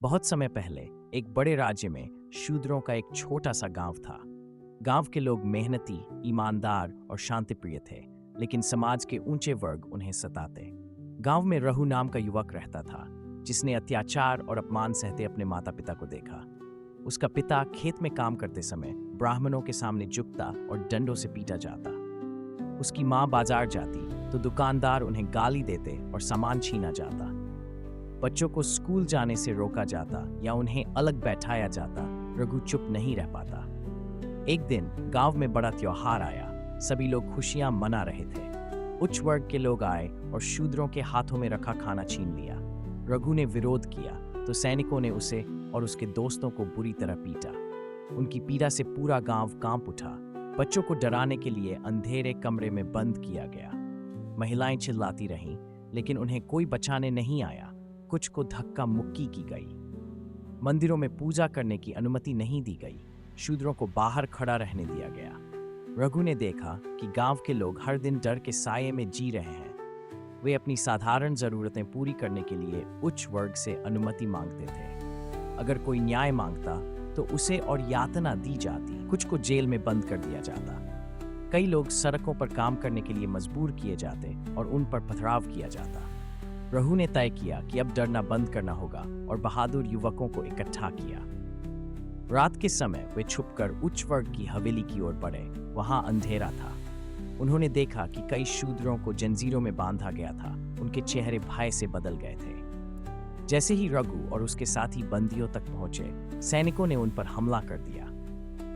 बहुत समय पहले एक बड़े राज्य में शूद्रों का एक छोटा सा गांव था। गांव के लोग मेहनती, ईमानदार और शांतिप्रिय थे, लेकिन समाज के ऊंचे वर्ग उन्हें सताते। गांव में रहू नाम का युवक रहता था, जिसने अत्याचार और अपमान सहते अपने माता पिता को देखा। उसका पिता खेत में काम करते समय ब्राह्मणों के सामने झुकता और डंडों से पीटा जाता। उसकी माँ बाजार जाती तो दुकानदार उन्हें गाली देते और सामान छीना जाता। बच्चों को स्कूल जाने से रोका जाता या उन्हें अलग बैठाया जाता। रघु चुप नहीं रह पाता। एक दिन गांव में बड़ा त्योहार आया। सभी लोग खुशियां मना रहे थे। उच्च वर्ग के लोग आए और शूद्रों के हाथों में रखा खाना छीन लिया। रघु ने विरोध किया तो सैनिकों ने उसे और उसके दोस्तों को बुरी तरह पीटा। उनकी पीड़ा से पूरा गांव कांप उठा। बच्चों को डराने के लिए अंधेरे कमरे में बंद किया गया। महिलाएं चिल्लाती रहीं, लेकिन उन्हें कोई बचाने नहीं आया। कुछ को धक्का मुक्की की गई। मंदिरों में पूजा करने की अनुमति नहीं दी गई। शूद्रों को बाहर खड़ा रहने दिया गया। रघु ने देखा कि गांव के लोग हर दिन डर के साये में जी रहे हैं। वे अपनी साधारण जरूरतें पूरी करने के लिए उच्च वर्ग से अनुमति मांगते थे। अगर कोई न्याय मांगता तो उसे और यातना दी जाती। कुछ को जेल में बंद कर दिया जाता। कई लोग सड़कों पर काम करने के लिए मजबूर किए जाते और उन पर पथराव किया जाता। रघु ने तय किया कि अब डरना बंद करना होगा और बहादुर युवकों को इकट्ठा किया। रात के समय वे छुपकर उच्च वर्ग की हवेली की ओर बढ़े। वहां अंधेरा था। उन्होंने देखा कि कई शूद्रों को जंजीरों में बांधा गया था। उनके चेहरे भय से बदल गए थे। जैसे ही रघु और उसके साथी बंदियों तक पहुंचे, सैनिकों ने उन पर हमला कर दिया।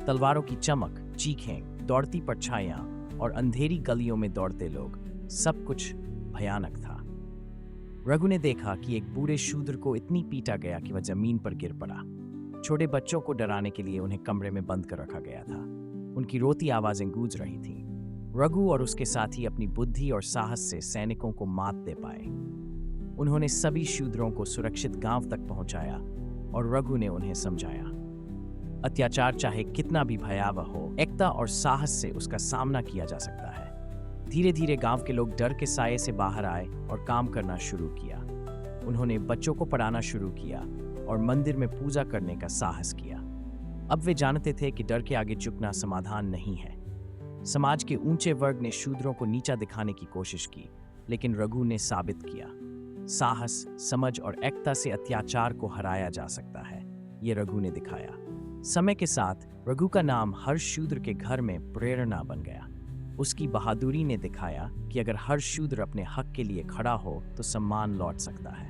तलवारों की चमक, चीखें, दौड़ती परछाइयां और अंधेरी गलियों में दौड़ते लोग, सब कुछ भयानक था। रघु ने देखा कि एक बूढ़े शूद्र को इतनी पीटा गया कि वह जमीन पर गिर पड़ा। छोटे बच्चों को डराने के लिए उन्हें कमरे में बंद कर रखा गया था। उनकी रोती आवाजें गूंज रही थीं। रघु और उसके साथी अपनी बुद्धि और साहस से सैनिकों को मात दे पाए। उन्होंने सभी शूद्रों को सुरक्षित गांव तक पहुंचाया और रघु ने उन्हें समझाया, अत्याचार चाहे कितना भी भयावह हो, एकता और साहस से उसका सामना किया जा सकता है। धीरे धीरे गांव के लोग डर के साये से बाहर आए और काम करना शुरू किया। उन्होंने बच्चों को पढ़ाना शुरू किया और मंदिर में पूजा करने का साहस किया। अब वे जानते थे कि डर के आगे झुकना समाधान नहीं है। समाज के ऊंचे वर्ग ने शूद्रों को नीचा दिखाने की कोशिश की, लेकिन रघु ने साबित किया, साहस, समझ और एकता से अत्याचार को हराया जा सकता है। ये रघु ने दिखाया। समय के साथ रघु का नाम हर शूद्र के घर में प्रेरणा बन गया। उसकी बहादुरी ने दिखाया कि अगर हर शूद्र अपने हक के लिए खड़ा हो तो सम्मान लौट सकता है।